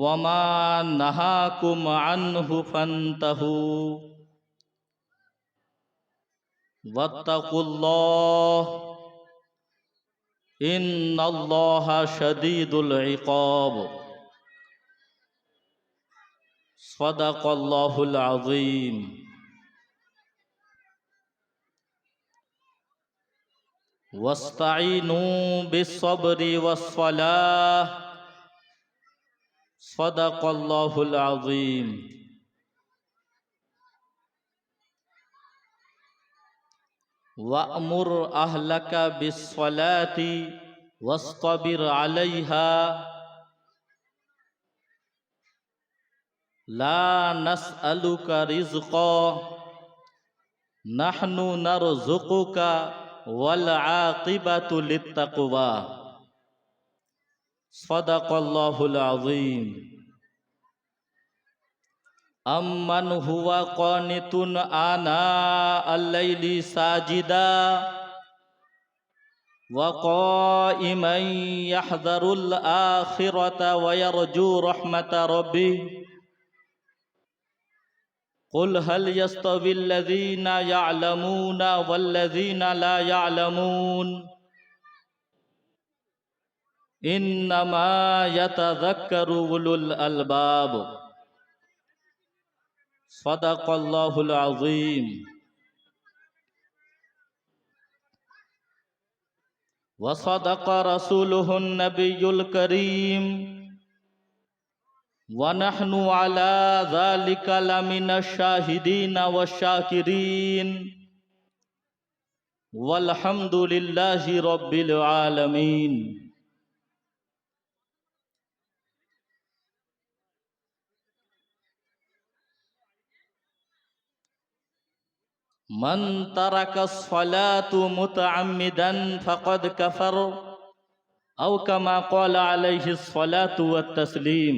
वमा नहाकुम अन्हु फंतहू वत्तकुल्लाह इन्नल्लाह शदीदुल इक़ाब सदक़ल्लाहुल अज़ीम। वस्तईनू बिस्सब्रि वस्सलाह सदक़ल्लाहुल अज़ीम। वअमुर अहलका बिस्सलाति वस्तबिर अलैहा ला नस्अलुका रिज़्क़ा नहनु नरज़ुक़ुका वल आक़िबतु लित्तक़वा सदक़ल्लाहुल अज़ीम। अम्मन हुवा क़ानितुन आना अल-लैलि साजिदा व क़ाइमन यहज़रुल आखिरता व यरजू रहमत रब्बिह क़ुल हल यस्तविल लज़ीना यअलमूना वल लज़ीना ला यअलमून इन्नमा यतज़क्करु उलुल अलबाब सदक़ल्लाहुल अज़ीम। व सदक़ रसूलुहुन नबियुल करीम व नहनु अला ज़ालिका लमिनश शाहिदीन वश्शाकिरीन वल्हम्दुलिल्लाहि रब्बिल आलमीन। मन तरकस्सलातु मुतअम्मिदन फ़क़द कफ़र औ कमा क़ाल अलैहिस्सलातु वत्तस्लीम।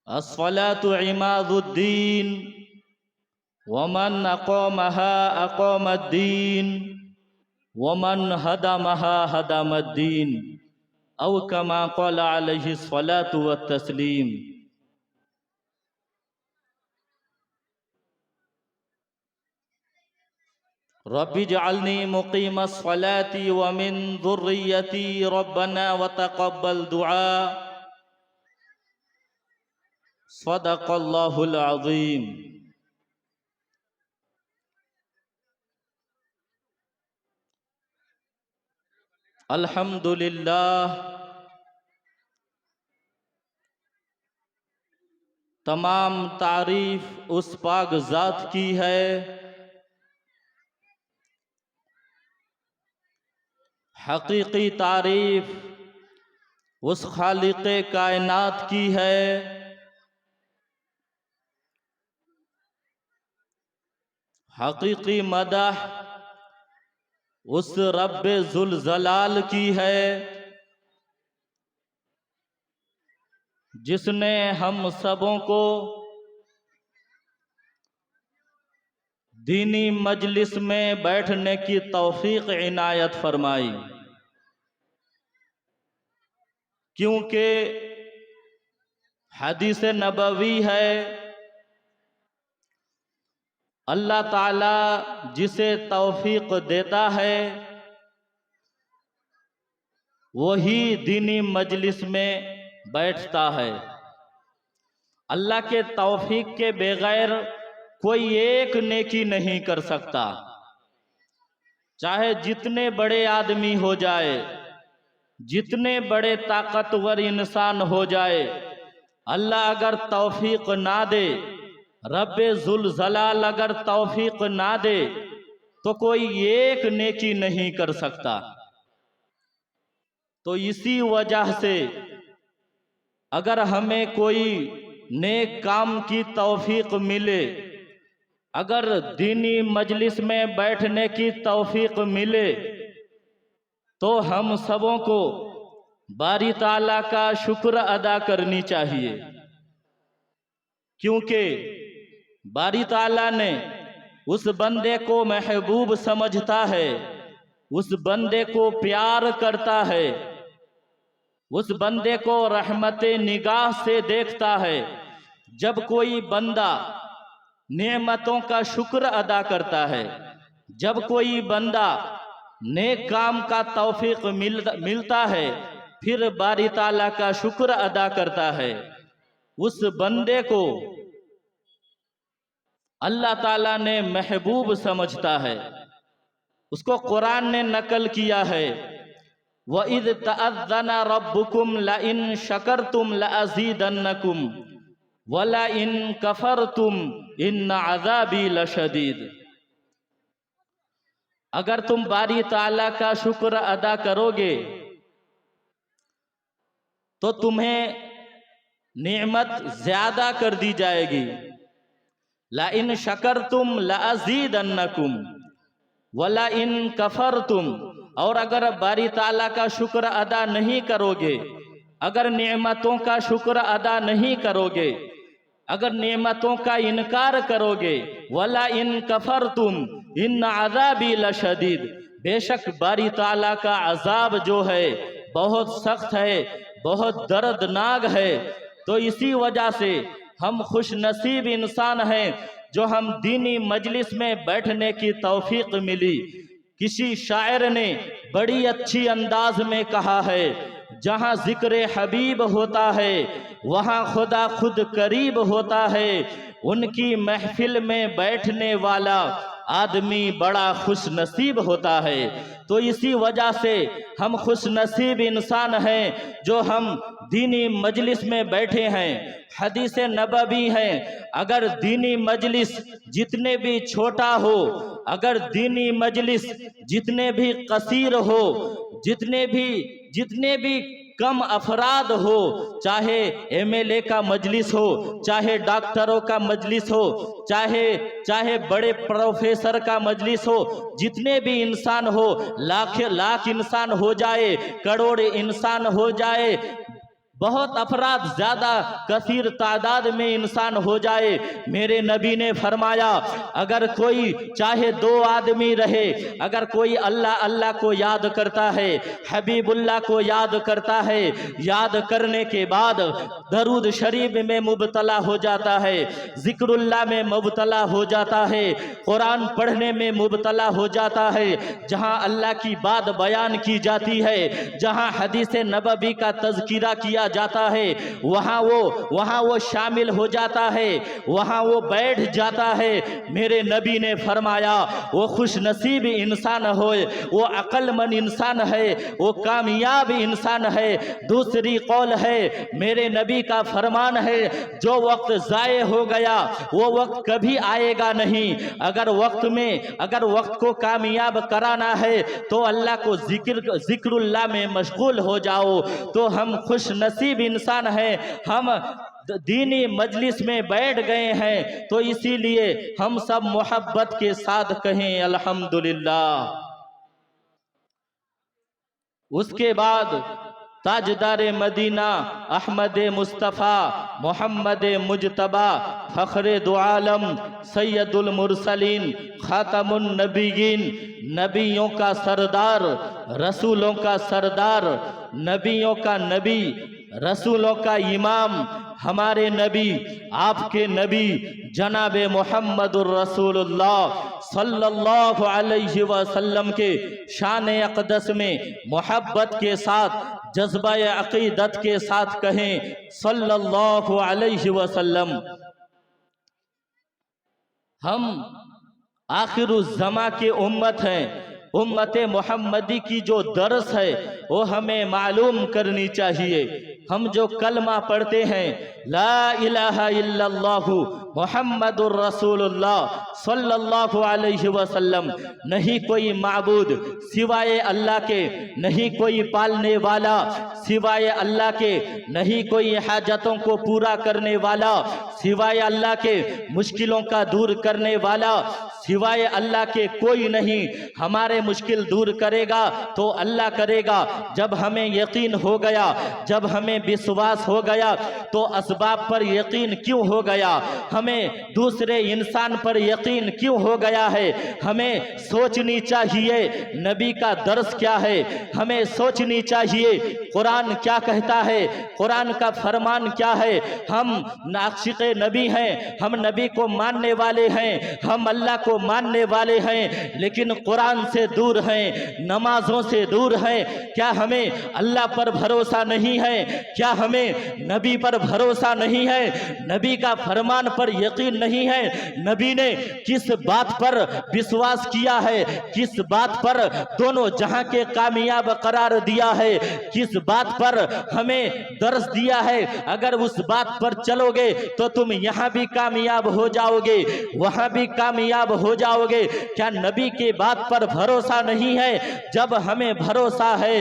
अस्सलातु इमादुद्दीन वमन अक़ामहा अक़ामद्दीन वमन हदमहा हदमद्दीन औ कमा क़ाल अलैहिस्सलातु वत्तस्लीम। रब्बिजअलनी मुक़ीमस्सलाति व मिन ज़ुर्रिय्यती रब्बना व तक़ब्बल दुआ सदक़ल्लाहुल अज़ीम। अल्हम्दुलिल्लाह, तमाम तारीफ़ उस पाक ज़ात की है हकीकी तारीफ़ उस खालिक़े कायनात की है हकीकी मदह उस रब्बे ज़ुल जलाल की है जिसने हम सबों को दीनी मजलिस में बैठने की तौफीक इनायत फरमाई। क्योंकि हदीस नबवी है अल्लाह ताला जिसे तौफीक देता है वही दीनी मजलिस में बैठता है। अल्लाह के तौफीक के बगैर कोई एक नेकी नहीं कर सकता, चाहे जितने बड़े आदमी हो जाए, जितने बड़े ताकतवर इंसान हो जाए, अल्लाह अगर तौफीक ना दे, रब्बे ज़ुल जलाल अगर तौफीक ना दे तो कोई एक नेकी नहीं कर सकता। तो इसी वजह से अगर हमें कोई नेक काम की तौफीक मिले, अगर दीनी मजलिस में बैठने की तौफीक मिले, तो हम सबों को बारी ताला का शुक्र अदा करनी चाहिए, क्योंकि बारी ताला ने उस बंदे को महबूब समझता है, उस बंदे को प्यार करता है, उस बंदे को रहमते निगाह से देखता है। जब कोई बंदा नेमतों का शुक्र अदा करता है, जब कोई बंदा नेक काम का तौफीक मिलता है, फिर बारी ताला का शुक्र अदा करता है, उस बंदे को अल्लाह ताला ने महबूब समझता है। उसको कुरान ने नकल किया है, वइज़ तअज़्ज़ना रब्बुकुम लइन शकरतुम लअज़ीदन्नकुम वलइन कफरतुम इन्न अज़ाबी लशदीद। अगर तुम बारी ताला का शुक्र अदा करोगे तो तुम्हें नेमत ज्यादा कर दी जाएगी। लइन शकरतुम लअज़ीदन्नकुम वलइन कफरतुम, और अगर बारी ताला का शुक्र अदा नहीं करोगे, अगर नेमतों का शुक्र अदा नहीं करोगे, अगर नेमतों का इनकार करोगे, वला इन कफरतुम इन्न अज़ाबी लशदीद, बेशक बारी ताला का अजाब जो है बहुत सख्त है, बहुत दर्दनाक है। तो इसी वजह से हम खुश नसीब इंसान हैं जो हम दीनी मजलिस में बैठने की तौफीक मिली। किसी शायर ने बड़ी अच्छी अंदाज में कहा है, जहाँ जिक्र हबीब होता है वहाँ खुदा खुद करीब होता है, उनकी महफिल में बैठने वाला आदमी बड़ा खुश नसीब होता है। तो इसी वजह से हम खुश नसीब इंसान हैं जो हम दीनी मजलिस में बैठे हैं। हदीस नबवी है, अगर दीनी मजलिस जितने भी छोटा हो, अगर दीनी मजलिस जितने भी कसीर हो, जितने भी कम अफराद हो, चाहे एमएलए का मजलिस हो, चाहे डॉक्टरों का मजलिस हो, चाहे बड़े प्रोफेसर का मजलिस हो, जितने भी इंसान हो, लाख इंसान हो जाए, करोड़ इंसान हो जाए, बहुत अफराद ज्यादा कसीर तादाद में इंसान हो जाए, मेरे नबी ने फरमाया अगर कोई चाहे 2 आदमी रहे, अगर कोई अल्लाह अल्लाह को याद करता है, हबीबुल्लाह को याद करता है, याद करने के बाद दरूद शरीफ में मुबतला हो जाता है, जिक्रुल्लाह में मुबतला हो जाता है, कुरान पढ़ने में मुबतला हो जाता है, जहां अल्लाह की बात बयान की जाती है, जहां हदीस नबवी का तज़किरा किया जाता है, वहां वो शामिल हो जाता है, वहां वो बैठ जाता है। मेरे नबी ने फरमाया वो खुश नसीब इंसान हो, वो अक्लमंद इंसान है, वो कामयाब इंसान है। दूसरी कौल है, मेरे नबी का फरमान है, जो वक्त जाए हो गया वो वक्त कभी आएगा नहीं। अगर वक्त को कामयाब कराना है तो अल्लाह को जिक्रुल्लाह में मशगूल हो जाओ। तो हम खुश नसीब इंसान हैं, हम दीनी मजलिस में बैठ गए हैं, तो इसीलिए हम सब मोहब्बत के साथ कहें अल्हम्दुलिल्लाह। उसके बाद ताजदार मदीना अहमद मुस्तफ़ा मोहम्मद मुजतबा फ़ख्रे दो आलम सैयदुल मुरसलीन ख़ातमुन नबीयीन, नबियों का सरदार, रसूलों का सरदार, नबियों का नबी, रसूलों का इमाम, हमारे नबी, आपके नबी जनाब मोहम्मदुर रसूलुल्लाह सल्लल्लाहु अलैहि वसल्लम के शान अक़दस में मोहब्बत के साथ, जज्बा अक़ीदत के साथ कहें सल्लल्लाहु अलैहि वसल्लम। हम आखिरुज़्ज़मा के उम्मत हैं, उम्मत मोहम्मदी की जो दर्स है वो हमें मालूम करनी चाहिए। हम जो कलमा पढ़ते हैं ला इलाहा इल्लल्लाहु मुहम्मदुर रसूलुल्लाह सल्लल्लाहु अलैहि वसल्लम, नहीं कोई माबूद सिवाय अल्लाह के, नहीं कोई पालने वाला सिवाय अल्लाह के, नहीं कोई हाजतों को पूरा करने वाला सिवाय अल्लाह के, मुश्किलों का दूर करने वाला सिवाय अल्लाह के कोई नहीं। हमारे मुश्किल दूर करेगा तो अल्लाह करेगा। जब हमें यकीन हो गया, जब हमें विश्वास हो गया, तो असबाब पर यकीन क्यों हो गया? हमें दूसरे इंसान पर यकीन क्यों हो गया है? हमें सोचनी चाहिए नबी का दर्स क्या है, हमें सोचनी चाहिए कुरान क्या कहता है, कुरान का फरमान क्या है। हम नाशिक़े नबी हैं, हम नबी को मानने वाले हैं, हम अल्लाह को मानने वाले हैं, लेकिन कुरान से दूर हैं, नमाजों से दूर हैं। क्या हमें अल्लाह पर भरोसा नहीं है? क्या हमें नबी पर भरोसा नहीं है? नबी का फरमान पर यकीन नहीं है? नबी ने किस बात पर विश्वास किया है, किस बात पर दोनों जहां के कामयाब करार दिया है, किस बात पर हमें दर्स दिया है, अगर उस बात पर चलोगे तो तुम यहां भी कामयाब हो जाओगे, वहां भी कामयाब हो जाओगे। क्या नबी के बात पर भरोसा नहीं है? जब हमें भरोसा है,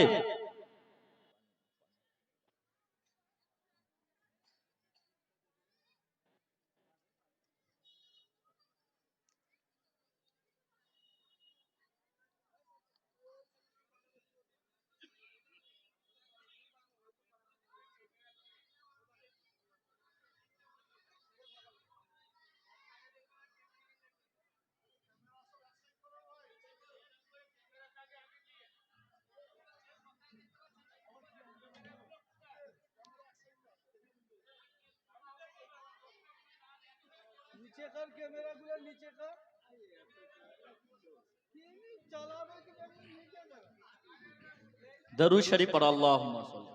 नीचे कर, कैमरा गुला नीचे कर, चलावे के नीचे कर। दरूद शरीफ पढ़ अल्लाहुम्मा सल्ली।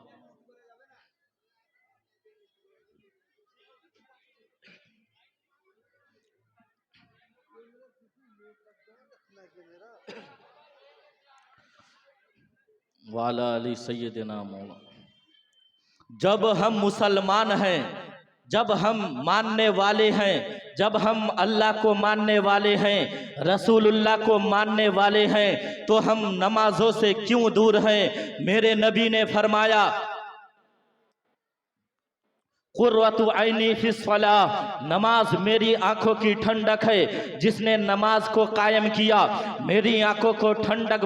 वाला अली सैयदना मौला। जब हम मुसलमान हैं, जब हम मानने वाले हैं, जब हम अल्लाह को मानने वाले हैं, रसूलुल्लाह को मानने वाले हैं, तो हम नमाजों से क्यों दूर हैं? मेरे नबी ने फरमाया, कुर्रतु ऐनी फिस्सलाह, नमाज मेरी आंखों की ठंडक है। जिसने नमाज को कायम किया, मेरी आंखों को ठंडक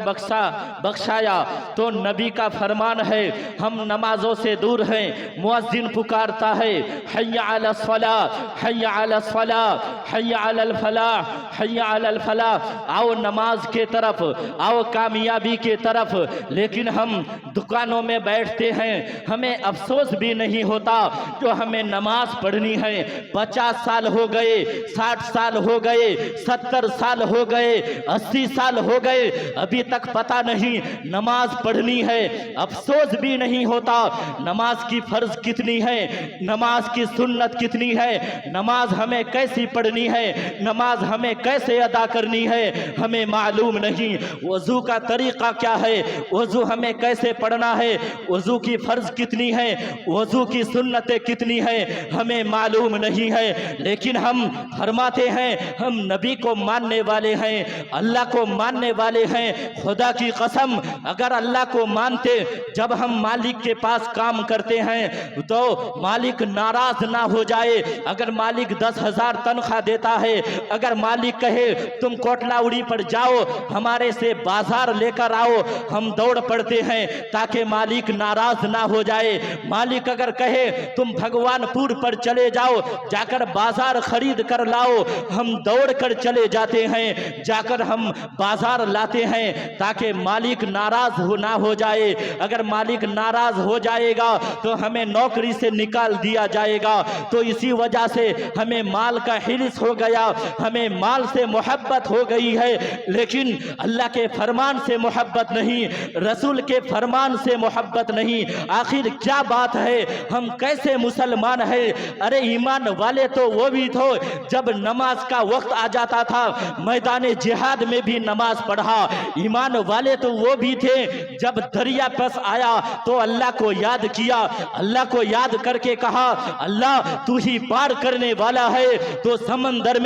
बख्शाया। तो नबी का फरमान है, हम नमाजों से दूर हैं। मुअज्जिन पुकारता है, हय्या अला सलाह, हय्या अला सलाह, हय्या अला फलाह, हय्या अला फलाह। आओ नमाज के तरफ, आओ कामयाबी के तरफ। लेकिन हम दुकानों में बैठते हैं, हमें अफसोस भी नहीं होता जो हमें नमाज पढ़नी है। 50 साल हो गए, 60 साल हो गए, 70 साल हो गए, 80 साल हो गए, अभी तक पता नहीं नमाज पढ़नी है। अफसोस भी नहीं होता नमाज की फर्ज कितनी है, नमाज की सुन्नत कितनी है, नमाज हमें कैसी पढ़नी है, नमाज हमें कैसे अदा करनी है, हमें मालूम नहीं। वजू का तरीका क्या है, वजू हमें कैसे पढ़ना है, वजू की फर्ज कितनी है, वजू की सुन्नतें कितनी है, हमें मालूम नहीं है। लेकिन हम फरमाते हैं, हम नबी को मानने वाले हैं, अल्लाह को मानने वाले हैं। खुदा की कसम, अगर अल्लाह को मानते, जब हम मालिक के पास काम करते हैं तो मालिक नाराज ना हो जाए। अगर मालिक 10,000 तनख्वाह देता है, अगर मालिक कहे तुम कोटलाउड़ी पर जाओ, हमारे से बाजार लेकर आओ, हम दौड़ पड़ते हैं ताकि मालिक नाराज ना हो जाए। मालिक अगर कहे तुम भगवानपुर पर चले जाओ, जाकर बाजार खरीद कर लाओ, हम दौड़ कर चले जाते हैं, जाकर हम बाजार लाते हैं ताकि मालिक नाराज ना हो जाए। अगर मालिक नाराज हो जाएगा तो हमें नौकरी से निकाल दिया जाएगा। तो इसी वजह से हमें माल का हिर्स हो गया, हमें माल से मोहब्बत हो गई है, लेकिन अल्लाह के फरमान से मोहब्बत नहीं, रसूल के फरमान से मोहब्बत नहीं। आखिर क्या बात है? हम कैसे मुसलमान है। अरे ईमान वाले तो वो भी थे जब नमाज का वक्त आ जाता था मैदान जिहाद में भी नमाज पढ़ा। ईमान वाले तो वो भी थे जब दरिया पास आया तो अल्लाह को याद किया, अल्लाह को याद करके कहा अल्लाह तू ही पार करने वाला है, तो समंदर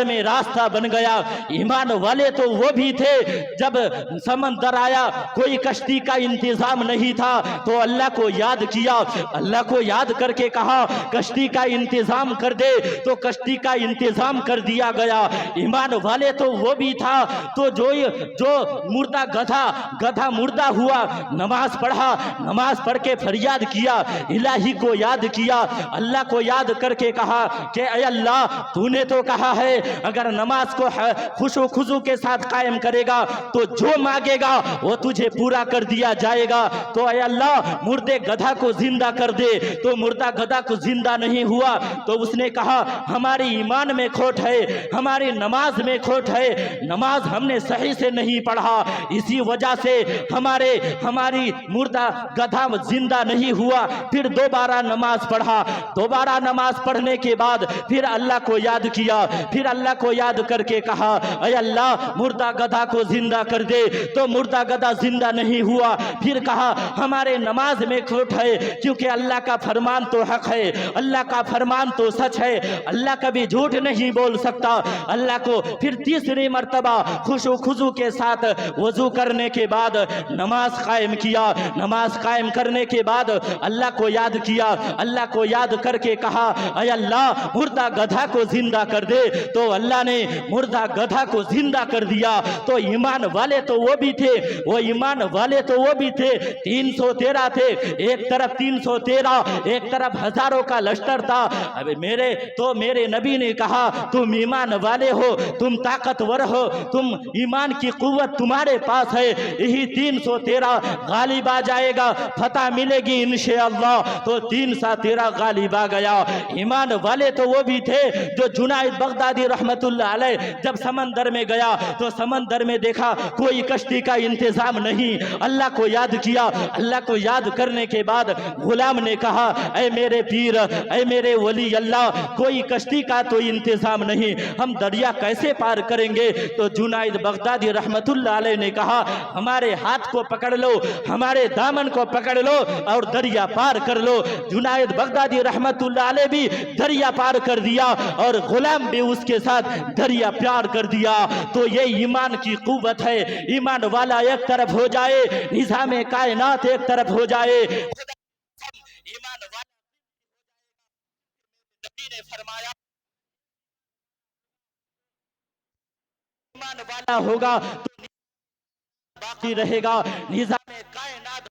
में रास्ता बन गया। ईमान वाले तो वो भी थे जब समंदर आया कोई कश्ती का इंतजाम नहीं था तो अल्लाह को याद किया, अल्लाह को याद करके कहा कश्ती का इंतजाम कर दे, तो कश्ती का इंतजाम कर दिया गया। ईमान वाले तो वो भी था तो जो मुर्दा गधा मुर्दा हुआ नमाज पढ़ा, नमाज पढ़ के फरियाद किया, इलाही को याद किया, अल्लाह को याद करके कहा कि ऐ अल्लाह तूने तो कहा है अगर नमाज को खुशो खुजू के साथ कायम करेगा तो जो मांगेगा वो तुझे पूरा कर दिया जाएगा। तो ऐ अल्लाह मुर्दे गधा को जिंदा कर दे, तो मुर्दा गधा को जिंदा नहीं हुआ। तो उसने कहा हमारी ईमान में खोट है, हमारी नमाज में खोट है, नमाज हमने सही से नहीं पढ़ा, इसी वजह से हमारी मुर्दा गधा जिंदा नहीं हुआ। फिर दोबारा नमाज पढ़ा, दोबारा नमाज पढ़ने के बाद फिर अल्लाह को याद किया, फिर अल्लाह को याद करके कहा ऐ अल्लाह मुर्दा गधा को जिंदा कर दे, तो मुर्दा गधा जिंदा नहीं हुआ। फिर कहा हमारे नमाज में खोट है क्योंकि अल्लाह का फरमान तो हक है, अल्लाह का फरमान तो सच है, अल्लाह कभी झूठ नहीं बोल सकता। अल्लाह को फिर तीसरी मर्तबा खुशो खुजू के साथ वजू करने के बाद नमाज कायम किया, नमाज कायम करने के बाद अल्लाह को याद किया, अल्लाह को याद करके कहा ऐ अल्लाह मुर्दा गधा को जिंदा कर दे, तो अल्लाह ने मुर्दा गधा को जिंदा कर दिया। तो ईमान वाले तो वो भी थे, वो ईमान वाले तो वो भी थे 313 थे, एक तरफ 313 एक तरफ हजारों का लश्कर था। अबे मेरे नबी ने कहा तुम ईमान वाले हो, तुम ताकतवर हो, तुम ईमान की कुव्वत तुम्हारे पास है, यही 313 गालिब आ जाएगा, फतह मिलेगी इंशाअल्लाह। तो 313 गालिब आ गया। ईमान वाले तो वो भी थे जो जुनाइद बगदादी रहमतुल्लाह अलैह जब समंदर में गया तो समंदर में देखा कोई कश्ती का इंतजाम नहीं, अल्लाह को याद किया, अल्लाह को याद करने के बाद गुलाम ने कहा ऐ मेरे पीर, ऐ मेरे वली अल्लाह, कोई कश्ती का तो इंतजाम नहीं, हम दरिया कैसे पार करेंगे? तो जुनाइद बगदादी रहमतुल्लाह अलैह ने कहा हमारे हाथ को पकड़ लो, हमारे दामन को पकड़ लो और दरिया पार कर लो। जुनाइद बगदादी रहमतुल्लाह अलैह भी दरिया पार कर दिया और गुलाम भी उसके साथ दरिया पार कर दिया। तो ये ईमान की कुव्वत है। ईमान वाला एक तरफ हो जाए, निज़ाम कायनात एक तरफ हो जाए। ईमान वाला नबी ने फरमाया ईमान वाला होगा तो बाकी रहेगा, निज़ाम कायनात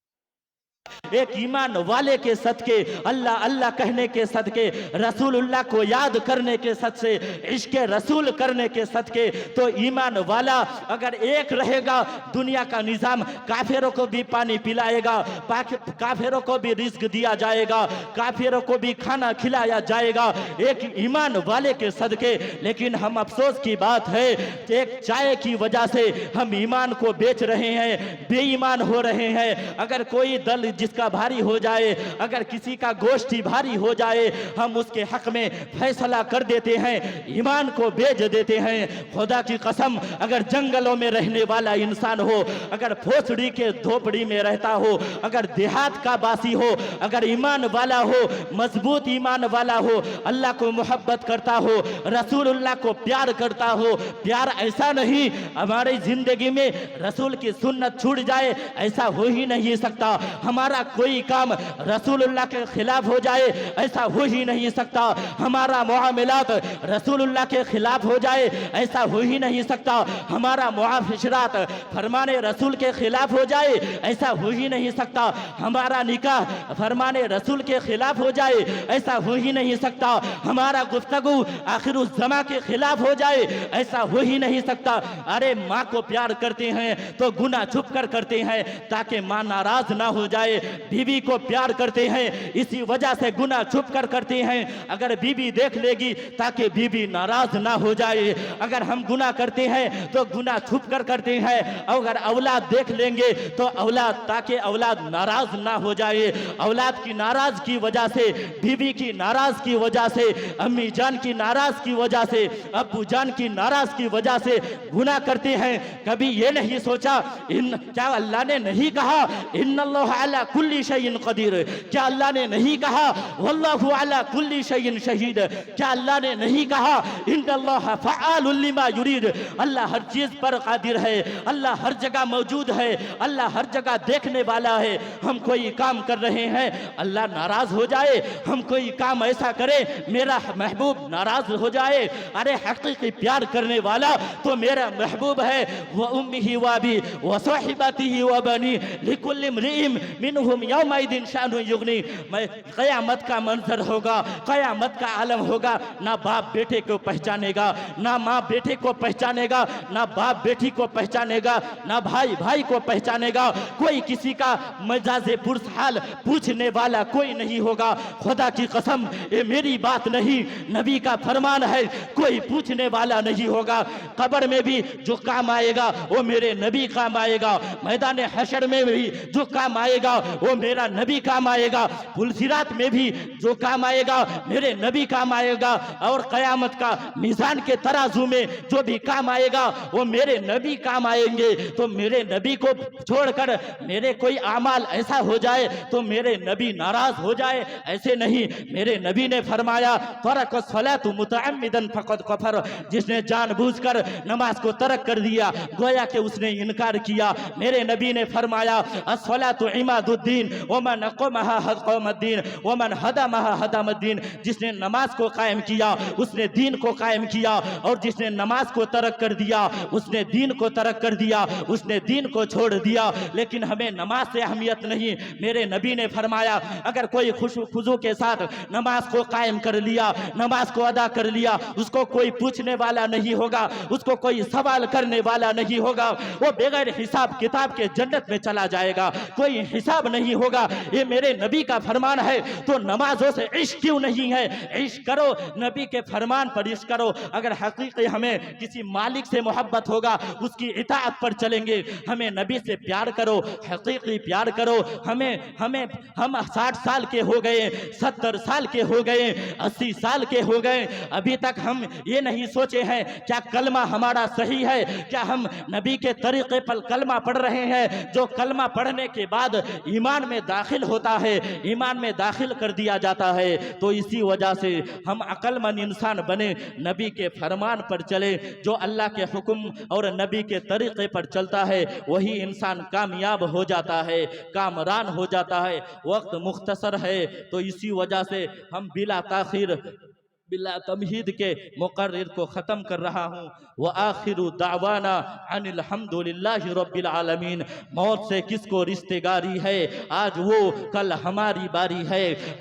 एक ईमान वाले के सदके, अल्लाह अल्लाह कहने के सदके, रसूलुल्लाह को याद करने के सदके, इश्क रसूल करने के सदके, तो ईमान वाला अगर एक रहेगा दुनिया का निज़ाम काफिरों को भी पानी पिलाएगा, काफिरों को भी रिस्क दिया जाएगा, काफिरों को भी खाना खिलाया जाएगा एक ईमान वाले के सदके। लेकिन हम अफसोस की बात है एक चाय की वजह से हम ईमान को बेच रहे हैं, बेईमान हो रहे हैं। अगर कोई दल जिसका भारी हो जाए, अगर किसी का गोश्त ही भारी हो जाए, हम उसके हक में फैसला कर देते हैं, ईमान को बेच देते हैं। खुदा की कसम अगर जंगलों में रहने वाला इंसान हो, अगर भोसड़ी के झोपड़ी में रहता हो, अगर देहात का बासी हो, अगर ईमान वाला हो, मजबूत ईमान वाला हो, अल्लाह को मोहब्बत करता हो, रसूलुल्लाह को प्यार करता हो, प्यार ऐसा नहीं हमारी जिंदगी में रसूल की सुन्नत छूट जाए, ऐसा हो ही नहीं सकता। हमारा कोई काम रसूलुल्लाह के खिलाफ हो जाए, ऐसा हो ही नहीं सकता। हमारा मुआमलात रसूलुल्लाह के खिलाफ हो जाए, ऐसा हो ही नहीं सकता। हमारा मुआशरात फरमाने रसूल के खिलाफ हो जाए, ऐसा हो ही नहीं सकता। हमारा निकाह फरमाने रसूल के खिलाफ हो जाए, ऐसा हो ही नहीं सकता। हमारा गुफ्तगू आखिरुज़्ज़मा के खिलाफ हो जाए, ऐसा हो ही नहीं सकता। अरे माँ को प्यार करते हैं तो गुनाह छुप कर करते हैं ताकि माँ नाराज ना हो जाए। बीवी को प्यार करते हैं, इसी वजह से गुनाह छुप कर करते हैं। अगर बीवी देख लेगी ताकि बीवी नाराज ना हो जाए। अगर हम गुनाह करते हैं तो गुनाह छुप कर करते हैं। अगर औलाद देख लेंगे तो औलाद, ताकि औलाद नाराज ना हो जाए। औलाद की नाराज की वजह से, बीवी की नाराज की वजह से, अम्मी जान की नाराज की वजह से, अब्बू जान की नाराज की वजह से गुनाह करते हैं। कभी ये नहीं सोचा क्या अल्लाह ने नहीं कहा इन्नल्लाह अला कुल्ली शैइन कदीर? क्या अल्लाह ने नहीं कहा वल्लाहु अला कुल्ली शैइन शहीद? क्या अल्लाह ने नहीं कहा इन्नल्लाह फ़अालुल लिमा युरीद? अल्लाह हर चीज पर कादिर है, अल्लाह हर जगह मौजूद है, अल्लाह हर जगह देखने वाला है। हम कोई काम कर रहे हैं, अल्लाह नाराज हो जाए, हम कोई काम ऐसा करें मेरा महबूब नाराज हो जाए। अरे हकीकी प्यार करने वाला तो मेरा महबूब है। व उम्मिही व अबी व साहिबतिही व बनी लिकुल्लि इम्रिइम मिनहुम यौमइदिन शानु युगनी। मैं क़यामत का मंजर होगा, क़यामत का आलम होगा। ना बाप बेटे को पहचानेगा, ना माँ बेटे को पहचानेगा, ना बाप बेटी को पहचानेगा, ना भाई भाई को पहचानेगा। कोई किसी का मजाजे पुरस हाल पूछने वाला कोई नहीं होगा। खुदा की कसम ये मेरी बात नहीं, नबी का फरमान है, कोई पूछने वाला नहीं होगा। कब्र में भी जो काम आएगा वो मेरे नबी काम आएगा। मैदान हशर में भी जो काम आएगा वो मेरा नबी काम आएगा। पुलसिरात में भी जो काम आएगा मेरे नबी काम आएगा। और क़यामत का मीज़ान के तराजू में जो भी काम आएगा वो मेरे नबी काम आएंगे। तो मेरे नबी को छोड़कर मेरे कोई आमाल ऐसा हो जाए तो मेरे नबी नाराज हो जाए, ऐसे नहीं। मेरे नबी ने फरमाया तरकस सलातु मुतअम्मिदन फक़द कफर, जिसने जानबूझकर नमाज को तर्क कर दिया गोया कि उसने इनकार किया। मेरे नबी ने फरमाया अस्सलातु इमादुद्दीन व मन अक़महा अक़मद्दीन व मन हदमहा हदमद्दीन, जिसने नमाज को कायम किया उसने दीन को कायम किया, और जिसने नमाज को तर्क कर दिया उसने दीन को तर्क कर दिया, उसने दीन को छोड़ दिया। लेकिन हमें नमाज से अहमियत नहीं। मेरे नबी ने फरमाया अगर कोई खुशू के साथ नमाज को कायम कर लिया, नमाज को अदा कर लिया, उसको कोई पूछने वाला नहीं होगा, उसको कोई सवाल करने वाला नहीं होगा, वो बगैर हिसाब किताब के जन्नत में चला जाएगा, कोई हिसाब नहीं होगा। ये मेरे नबी का फरमान है। तो नमाजों से इश्क क्यों नहीं है? इश्क करो, नबी के फरमान पर इश्क करो। अगर हकीकी हमें किसी मालिक से मोहब्बत होगा उसकी इताअत पर चलेंगे। हमें नबी से प्यार करो, हकीकी प्यार करो। हम 60 साल के हो गए, 70 साल के हो गए, 80 साल के हो गए, अभी तक हम ये नहीं सोचे हैं क्या कलमा हमारा सही है, क्या हम नबी के तरीके पर कलमा पढ़ रहे हैं। जो कलमा पढ़ने के बाद ईमान में दाखिल होता है, ईमान में दाखिल कर दिया जाता है। तो इसी वजह से हम अक्लमंद इंसान बने, नबी के फरमान पर चले। जो अल्लाह के हुक्म और नबी के तरीके पर चलता है वही इंसान कामयाब हो जाता है, कामरान हो जाता है। वक्त मुख्तसर है तो इसी वजह से हम बिला ताखीर बिला तमहीद के मुकर्रिर को ख़त्म कर रहा हूँ। व आखिरु दावाना अनिल हम्दुलिल्लाहि रब्बिल आलमीन। मौत से किसको रिश्तेगारी है, आज वो कल हमारी बारी है।